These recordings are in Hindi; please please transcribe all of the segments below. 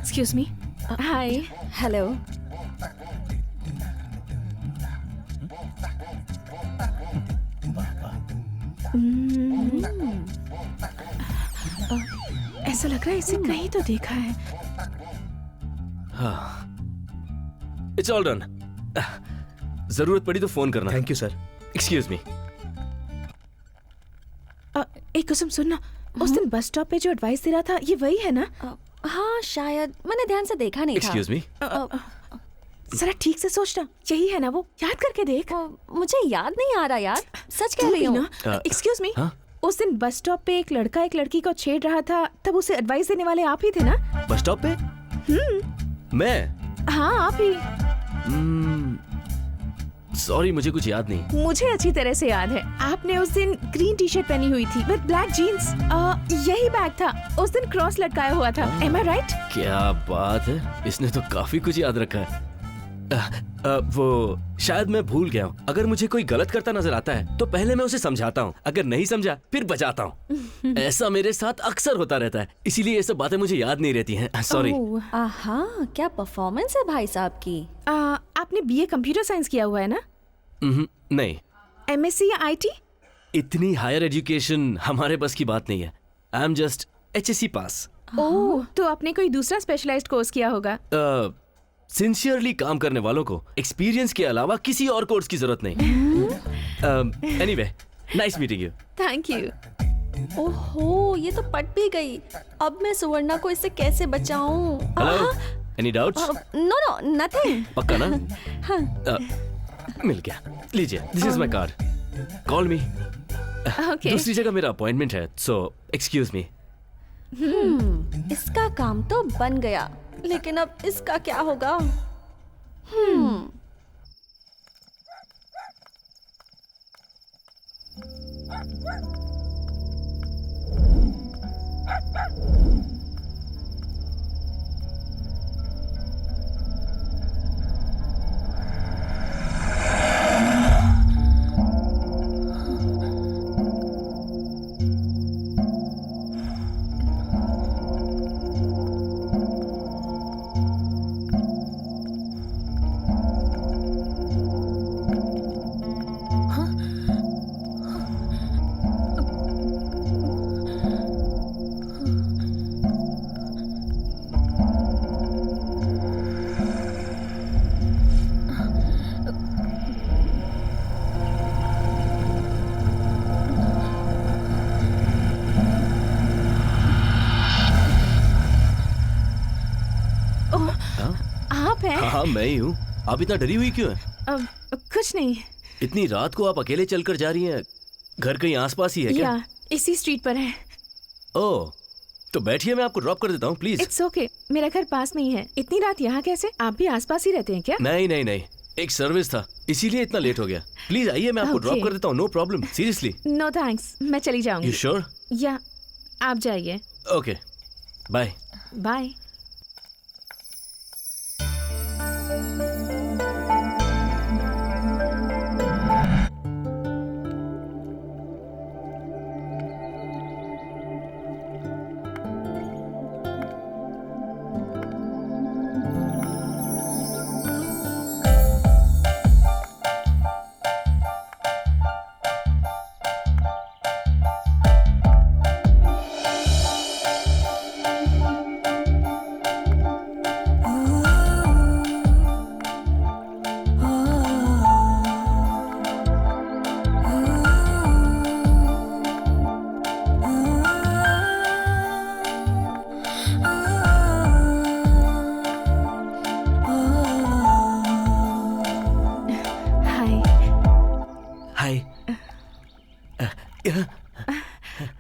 Excuse me. हाय। हेलो। ऐसा लग रहा है इसे कहीं तो देखा है। हाँ, इट्स ऑल डन। जरूरत पड़ी तो फोन करना। Thank you sir. Excuse me. एक कसम सुनना, उस दिन बस स्टॉप पे जो एडवाइस दे रहा था ये वही है ना? हाँ शायद, मैंने ध्यान से देखा नहीं था। Excuse me. जरा ठीक से सोचना, यही है ना वो? याद करके देख। मुझे याद नहीं आ रहा यार, सच कह रही हूँ। एक्सक्यूज मी, हाँ? उस दिन बस स्टॉप पे एक लड़का एक लड़की को छेड़ रहा था, तब उसे एडवाइस देने वाले आप ही थे ना? बस स्टॉप पे? मैं? हाँ आप ही। सॉरी, मुझे कुछ याद नहीं। मुझे अच्छी तरह से याद है। आपने उस दिन ग्रीन टी शर्ट पहनी हुई थी विद ब्लैक जीन्स। यही बैग था, उस दिन क्रॉस लटकाया हुआ था। एम आई राइट? क्या बात है, इसने तो काफी कुछ याद रखा है। वो शायद मैं भूल गया हूँ। अगर मुझे कोई गलत करता नजर आता है तो पहले मैं उसे समझाता हूँ, अगर नहीं समझा फिर बचाता हूँ। ऐसा मेरे साथ अक्सर होता रहता है, इसीलिए ये सब बातें मुझे याद नहीं रहती हैं। सॉरी। हाँ, क्या परफॉर्मेंस है भाई साहब की। आपने बीए कंप्यूटर साइंस किया हुआ है ना? नहीं। एमएससी या आईटी? इतनी हायर एजुकेशन हमारे बस की बात नहीं है। आई एम जस्ट HSC पास। ओह, तो आपने कोई दूसरा स्पेशलाइज्ड कोर्स किया होगा। सिंसियरली काम करने वालों को एक्सपीरियंस के अलावा किसी और कोर्स की जरूरत नहीं। Anyway, nice meeting you. Thank you. ओहो, ये तो पट भी गई। अब मैं सुवर्णा को इससे कैसे बचाऊं? Hello, any doubts? No no, nothing. पक्का ना? मिल गया, लीजिए, this is my card, call me. Okay. दूसरी जगह मेरा अपॉइंटमेंट है, सो एक्सक्यूज मी। इसका काम तो बन गया, लेकिन अब इसका क्या होगा? आप हैं? हाँ, मैं ही हूँ। आप इतना डरी हुई क्यों है? कुछ नहीं। इतनी रात को आप अकेले चलकर जा रही हैं? घर कहीं आसपास ही है क्या? या इसी स्ट्रीट पर है। ओह, तो बैठिए, मैं आपको ड्रॉप कर देता हूँ, प्लीज। इट्स ओके, मेरा घर पास में ही है। इतनी रात यहाँ कैसे? आप भी आसपास ही रहते हैं क्या? नहीं नहीं नहीं, एक सर्विस था, इसीलिए इतना लेट हो गया। प्लीज आइए, मैं आपको ड्रॉप Okay. कर देता हूँ, no problem, seriously. No thanks, मैं चली जाऊंगी। You sure? या आप जाइए। Okay, bye. Bye.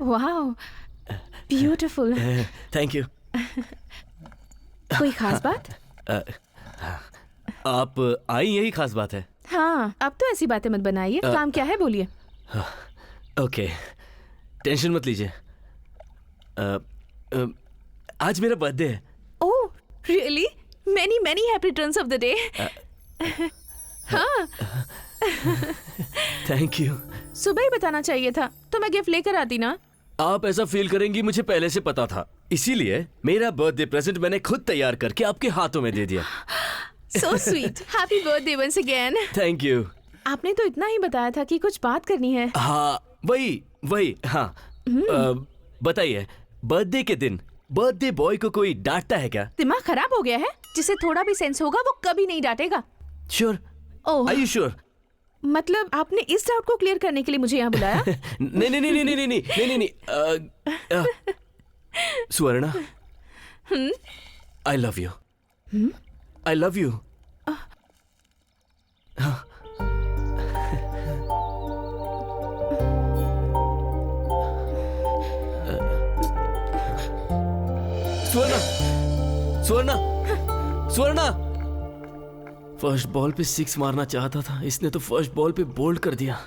Wow, beautiful. Thank you. कोई खास बात? आप आई, यही खास बात है। हाँ, अब तो ऐसी बातें मत बनाइए। काम क्या है बोलिए। ओके, टेंशन मत लीजिए। आज मेरा बर्थडे है। Oh really? Many many happy returns of the day. हाँ, थैंक यू। सुबह ही बताना चाहिए था तो मैं गिफ्ट लेकर आती ना। आप ऐसा फील करेंगी मुझे पहले से पता था। इसीलिए मेरा बर्थडे प्रेजेंट मैंने खुद तैयार करके आपके हाथों में दे दिया। So sweet, happy birthday once again. Thank you. आपने तो इतना ही बताया था कि कुछ बात करनी है। हाँ वही हाँ। बताइए, बर्थडे के दिन बर्थडे बॉय को कोई डांटता है क्या? दिमाग खराब हो गया है? जिसे थोड़ा भी सेंस होगा वो कभी नहीं डांटेगा। Sure? Oh, are you sure? मतलब आपने इस डाउट को क्लियर करने के लिए मुझे यहाँ बुलाया? नहीं। Suvarna, I love you. I love you. Suvarna, Suvarna, Suvarna. First ball पे 6 मारना चाहता था, इसने तो फर्स्ट बॉल पे बोल्ड कर दिया।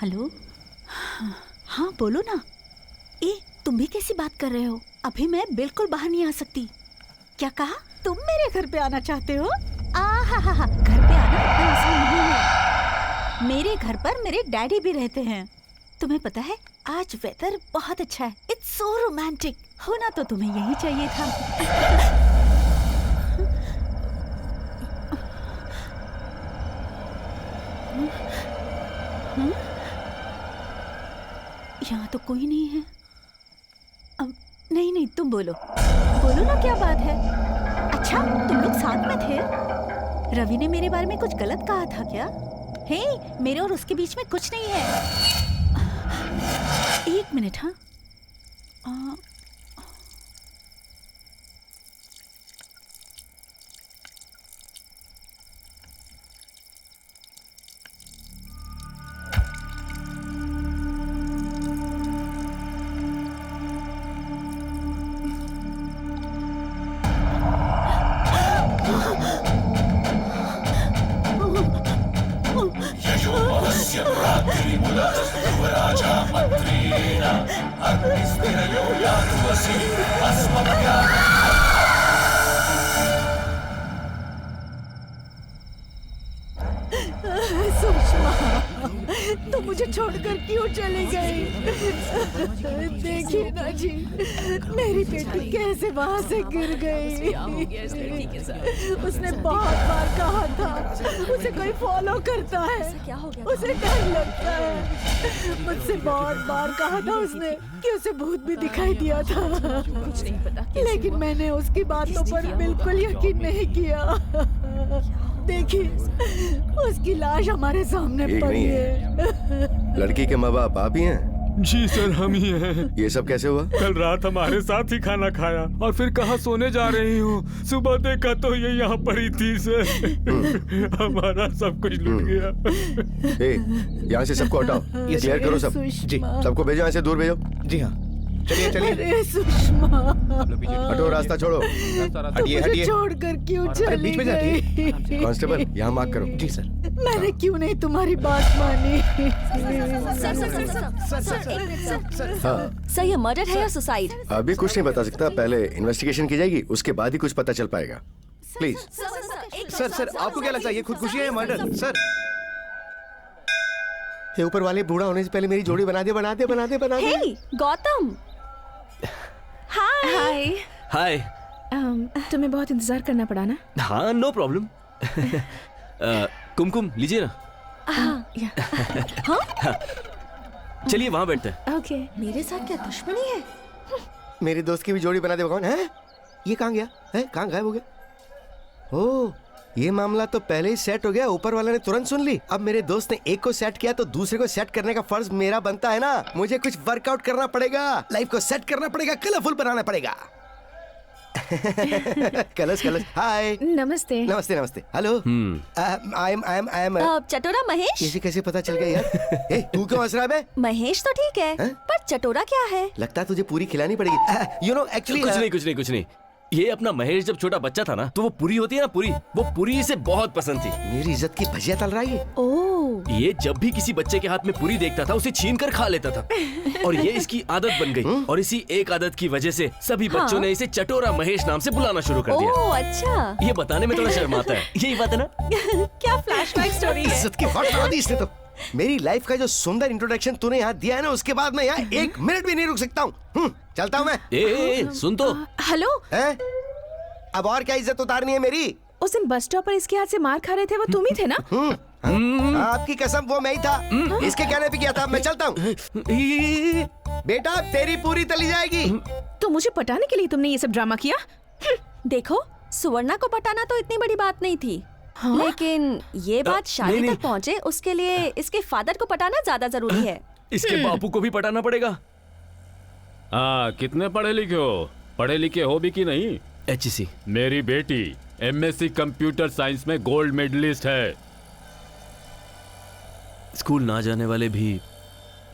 हेलो, हाँ बोलो ना। ए, तुम भी कैसी बात कर रहे हो? अभी मैं बिल्कुल बाहर नहीं आ सकती। क्या कहा? तुम मेरे घर पे आना चाहते हो? हा, घर पे आना इतना आसान नहीं है। मेरे घर पर मेरे डैडी भी रहते हैं। तुम्हें पता है, आज वेदर बहुत अच्छा है। It's so romantic. होना तो तुम्हें यही चाहिए था। यहाँ तो कोई नहीं है। अब नहीं, तुम बोलो ना, क्या बात है? अच्छा, तुम लोग साथ में थे? रवि ने मेरे बारे में कुछ गलत कहा था क्या? हे, मेरे और उसके बीच में कुछ नहीं है। 1 मिनट। हाँ, सुषमा, तुम मुझे छोड़कर क्यों चली गई? देखिए ना जी, मेरी बेटी कैसे वहाँ से गिर गई। उसने बहुत बार कहा था उसे कोई फॉलो करता है, उसे डर लगता है। मुझसे बहुत बार कहा था उसने कि उसे भूत भी दिखाई दिया था, कुछ नहीं पता, लेकिन मैंने उसकी बातों पर बिल्कुल यकीन नहीं किया। देखिए, उसकी लाश हमारे सामने पड़ी है। लड़की के माँ बाप आप ही हैं? जी सर, हम ही हैं। ये सब कैसे हुआ? कल रात हमारे साथ ही खाना खाया और फिर कहा सोने जा रही हूँ। सुबह देखा तो ये यहाँ पड़ी थी सर। हमारा सब कुछ लूट गया। यहाँ से सबको हटाओ, क्लियर करो सब। जी, सबको भेजो, यहाँ से दूर भेजो। जी हाँ, चलिए। अरे सुषमा, हटो, रास्ता छोड़ो। हटिए। छोड़कर क्यों चली बीच में गई? कांस्टेबल, यहाँ मार्क करो। जी सर। मैंने क्यों नहीं तुम्हारी बात मानी? सर, ये मर्डर है या सुसाइड? अभी कुछ नहीं बता सकता, पहले इन्वेस्टिगेशन की जाएगी, उसके बाद ही कुछ पता चल पाएगा। प्लीज। सर, आपको क्या लगता है ये खुदकुशी है या मर्डर? सर, हे ऊपर वाले, बूढ़ा होने से पहले मेरी जोड़ी बना दे। हे, गौतम। हाय। हाय। तुम्हें बहुत इंतजार करना पड़ा ना? हाँ, नो प्रॉब्लम। कुमकुम लीजिए ना। हाँ, चलिए वहाँ बैठते हैं। ओके। मेरे साथ क्या दुश्मनी है? मेरी दोस्त की भी जोड़ी बना दे। कौन है ये? कहाँ गया है? कहाँ गायब हो गया? ओह, ये मामला तो पहले ही सेट हो गया। ऊपर वाला ने तुरंत सुन ली। अब मेरे दोस्त ने एक को सेट किया तो दूसरे को सेट करने का फर्ज मेरा बनता है ना। मुझे कुछ वर्कआउट करना पड़ेगा, लाइफ को सेट करना पड़ेगा, कलरफुल बनाना पड़ेगा। कलश कलश हाय नमस्ते। नमस्ते नमस्ते हेलो आई एम चटोरा महेश? इसे कैसे पता चल गया यार? ए, तू क्यों हंस रहा है बे? महेश तो ठीक है, पर चटोरा क्या है? लगता है तुझे पूरी खिलानी पड़ेगी। यू नो एक्चुअली कुछ नहीं। ये अपना महेश जब छोटा बच्चा था ना, तो वो पूरी होती है ना, पूरी, वो पूरी इसे बहुत पसंद थी। मेरी इज्जत की भजिया तल रहा है ये। ओह, ये जब भी किसी बच्चे के हाथ में पूरी देखता था, उसे छीन कर खा लेता था और ये इसकी आदत बन गई। और इसी एक आदत की वजह से सभी बच्चों ने इसे चटोरा महेश नाम से बुलाना शुरू कर दिया। ओह अच्छा। ये बताने में थोड़ा शर्म आता है, यही बात है ना? क्या फ्लैशबैक स्टोरी है। इज्जत की फट लगा दी इसने तो। मेरी लाइफ का जो सुंदर इंट्रोडक्शन तूने यहाँ दिया है ना, उसके बाद मैं यहाँ 1 मिनट भी नहीं रुक सकता हूँ। चलता हूँ मैं। ए, सुन तो। हेलो। हैं? अब और क्या इज्जत उतारनी है मेरी? उस दिन बस स्टॉप पर इसके हाथ से मार खा रहे थे, वो तुम ही थे ना? आपकी कसम वो मैं ही था। इसके कहने पे किया था। मैं चलता हूँ। बेटा तेरी पूरी तली जाएगी। तो मुझे पटाने के लिए तुमने ये सब ड्रामा किया? देखो, सुवर्णा को पटाना तो इतनी बड़ी बात नहीं थी, लेकिन ये बात शादी नहीं। तक पहुँचे उसके लिए इसके फादर को पटाना ज्यादा जरूरी है। इसके बापू को भी पटाना पड़ेगा। हाँ, कितने पढ़े लिखे हो? पढ़े लिखे हो भी कि नहीं? HEC। मेरी बेटी MSc कंप्यूटर साइंस में गोल्ड मेडलिस्ट है। स्कूल ना जाने वाले भी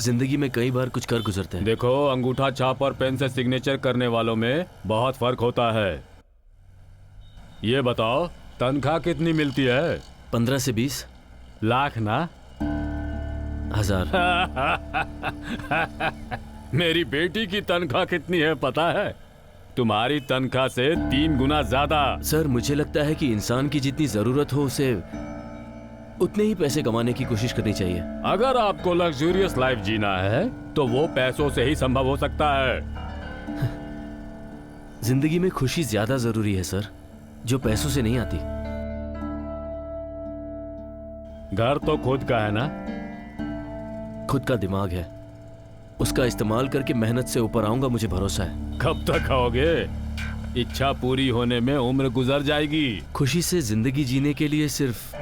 जिंदगी में कई बार कुछ कर गुजरते हैं। देखो, अंगूठा छाप और पेन से सिग्नेचर करने वालों में बहुत फर्क होता है। ये बताओ, तनख्वाह कितनी मिलती है? 15 से 20 लाख ना? 1000। मेरी बेटी की तनख्वाह कितनी है पता है? तुम्हारी तनख्वाह से 3 गुना ज्यादा। सर, मुझे लगता है कि इंसान की जितनी जरूरत हो उसे उतने ही पैसे कमाने की कोशिश करनी चाहिए। अगर आपको लग्जूरियस लाइफ जीना है तो वो पैसों से ही संभव हो सकता है। जिंदगी में खुशी ज्यादा जरूरी है सर, जो पैसों से नहीं आती। घर तो खुद का है ना? खुद का दिमाग है, उसका इस्तेमाल करके मेहनत से ऊपर आऊंगा, मुझे भरोसा है। कब तक आओगे? इच्छा पूरी होने में उम्र गुजर जाएगी। खुशी से जिंदगी जीने के लिए सिर्फ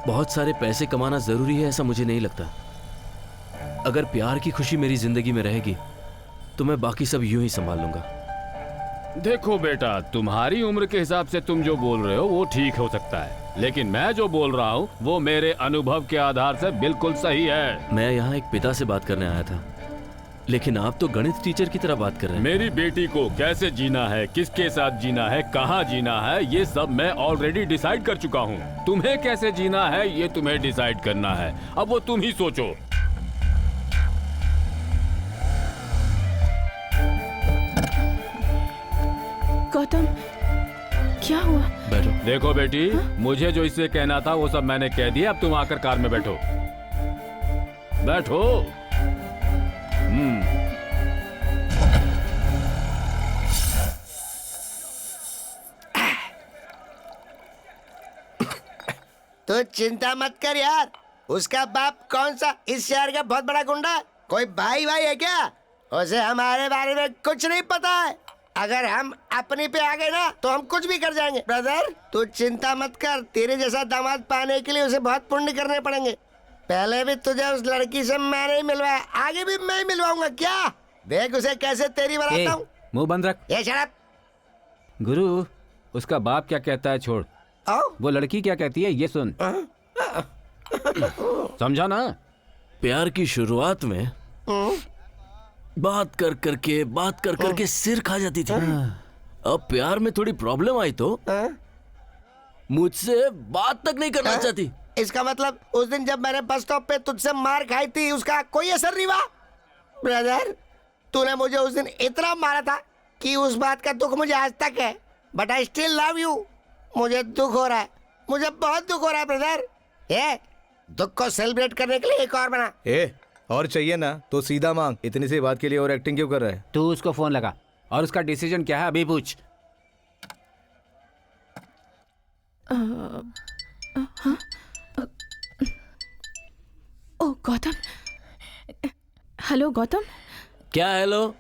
बहुत सारे पैसे कमाना जरूरी है ऐसा मुझे नहीं लगता। अगर प्यार की खुशी मेरी जिंदगी में रहेगी तो मैं बाकी सब यूं ही संभाल लूंगा। देखो बेटा, तुम्हारी उम्र के हिसाब से तुम जो बोल रहे हो वो ठीक हो सकता है, लेकिन मैं जो बोल रहा हूँ वो मेरे अनुभव के आधार से बिल्कुल सही है। मैं यहाँ एक पिता से बात करने आया था, लेकिन आप तो गणित टीचर की तरह बात कर रहे हैं। मेरी बेटी को कैसे जीना है, किसके साथ जीना है, कहाँ जीना है, ये सब मैं ऑलरेडी डिसाइड कर चुका हूँ। तुम्हें कैसे जीना है ये तुम्हें डिसाइड करना है। अब वो तुम ही सोचो। गौतम, क्या हुआ? बैठो। देखो बेटी, मुझे जो इससे कहना था वो सब मैंने कह दिया। अब तुम आकर कार में बैठो। बैठो। तो चिंता मत कर यार, उसका बाप कौन सा इस शहर का बहुत बड़ा गुंडा, कोई भाई है क्या? उसे हमारे बारे में कुछ नहीं पता है। अगर हम अपने पे आ गए ना तो हम कुछ भी कर जाएंगे। ब्रदर तू चिंता मत कर, तेरे जैसा दामाद पाने के लिए उसे बहुत पुण्य करने पड़ेंगे। पहले भी तुझे उस लड़की से मैं नहीं मिलवाया, आगे भी मैं ही मिलवाऊंगा। क्या देख उसे कैसे तेरी बनाता हूँ। मुंह बंद रख। ये शराब गुरु, उसका बाप क्या कहता है छोड़, वो लड़की क्या कहती है ये सुन। समझा ना? प्यार की शुरुआत में बात कर करके सिर खा जाती थी। अब प्यार में थोड़ी प्रॉब्लम आई तो मुझसे बात तक नहीं करना चाहती। इसका मतलब उस दिन जब मैंने बस स्टॉप पे तुझसे मार खाई थी उसका कोई असर नहीं हुआ? ब्रदर तूने मुझे उस दिन इतना मारा था कि उस बात का दुख मुझे आज तक है, but I still love you. मुझे दुख हो रहा है, मुझे बहुत दुख हो रहा है ब्रदर। ये दुख को सेलिब्रेट करने के लिए एक और बना। और चाहिए ना तो सीधा मांग, इतनी सी बात के लिए और एक्टिंग क्यों कर रहा है? तू उसको फोन लगा और उसका डिसीजन क्या है अभी पूछ। ओ गौतम। हेलो गौतम। क्या हेलो?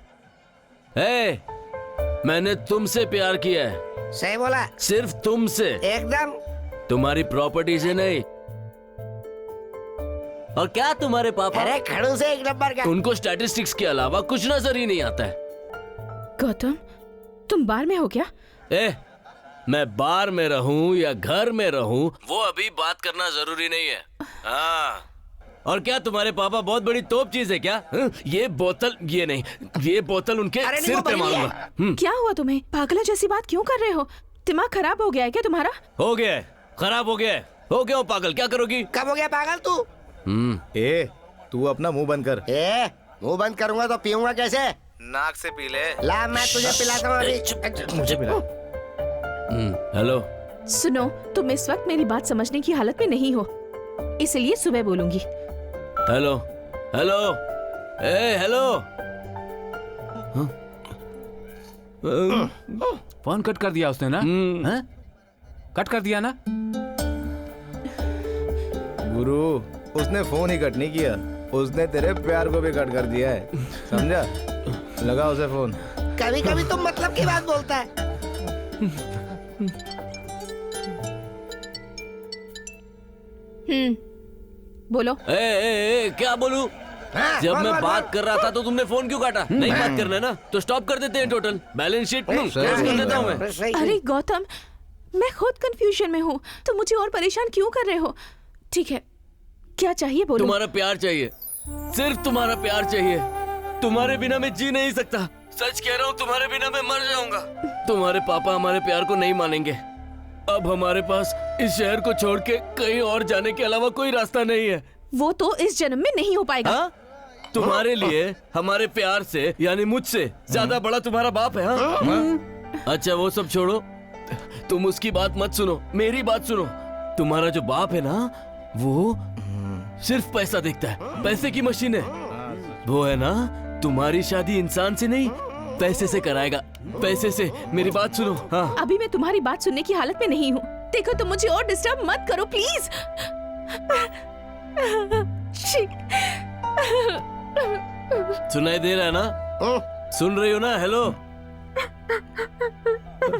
मैंने तुमसे प्यार किया है। सही बोला। सिर्फ तुमसे, एकदम। तुम्हारी प्रॉपर्टी से नहीं। और क्या तुम्हारे पापा? अरे खड़ू से 1 नंबर का। उनको स्टैटिस्टिक्स के अलावा कुछ नजर ही नहीं आता है। गौतम तुम बार में हो क्या? ए, मैं बार में रहूं या घर में रहूं वो अभी बात करना जरूरी नहीं है। हाँ, और क्या तुम्हारे पापा बहुत बड़ी तोप चीज है क्या? ये बोतल, ये नहीं, ये बोतल उनके सिर पे मारूंगा। क्या हुआ तुम्हें? पागला जैसी बात क्यों कर रहे हो? दिमाग खराब हो गया है क्या तुम्हारा? हो गया है, खराब हो गया है, हो गया हूँ पागल। क्या करोगी? कब हो गया पागल तू? ए तू अपना मुंह बंद कर। ए, मुंह बंद करूंगा तो पीऊंगा कैसे? नाक से पी ले। ला मैं तुझे पिलाता हूँ अभी। मुझे पिला। हेलो, सुनो, तुम इस वक्त मेरी बात समझने की हालत में नहीं हो, इसलिए सुबह बोलूंगी। हेलो, हेलो, ए हेलो। फोन कट कर दिया उसने ना? हैं? कट कर दिया ना? गुरु, उसने फोन ही कट नहीं किया, उसने तेरे प्यार को भी कट कर दिया है, समझा? लगा उसे फोन। कभी कभी तुम मतलब की बात बोलता है। बोलो। ए, क्या बोलूं? हाँ, जब बोल, मैं बोल, बात बोल। कर रहा था तो तुमने फोन क्यों काटा? नहीं बात करना है ना तो स्टॉप कर देते हैं। टोटल बैलेंस शीट close कर देता हूं मैं। सही। अरे गौतम, मैं खुद कंफ्यूजन में हूँ, तो मुझे और परेशान क्यों कर रहे हो? ठीक है, क्या चाहिए बोलो। तुम्हारा प्यार चाहिए, सिर्फ तुम्हारा प्यार चाहिए। तुम्हारे बिना मैं जी नहीं सकता, सच कह रहा हूँ, तुम्हारे बिना मैं मर जाऊंगा। तुम्हारे पापा हमारे प्यार को नहीं मानेंगे। अब हमारे पास इस शहर को छोड़ के कहीं और जाने के अलावा कोई रास्ता नहीं है। वो तो इस जन्म में नहीं हो पाएगा। हाँ? तुम्हारे लिए हमारे प्यार से यानी मुझसे ज्यादा बड़ा तुम्हारा बाप है। हाँ? अच्छा वो सब छोड़ो, तुम उसकी बात मत सुनो, मेरी बात सुनो। तुम्हारा जो बाप है ना, वो सिर्फ पैसा देखता है, पैसे की मशीन है। वो है ना, तुम्हारी शादी इंसान से नहीं पैसे से कराएगा, पैसे से। मेरी बात सुनो। हाँ, अभी मैं तुम्हारी बात सुनने की हालत में नहीं हूँ। देखो, तुम मुझे और डिस्टर्ब मत करो प्लीज। सुनाई दे रहा है ना? सुन रही हो ना? Hello,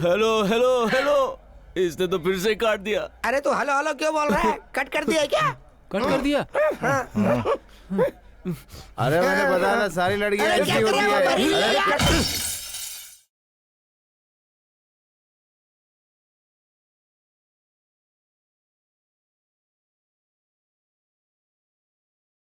hello, hello, hello. इसने तो फिर से काट दिया। अरे तू हेलो हेलो क्यों बोल रहा है? कट कर दिया है क्या? कट कर दिया? अरे मैंने बताया ना, सारी लड़कियां अरे ऐसी क्या कर होती रहा है वो? है। अरे,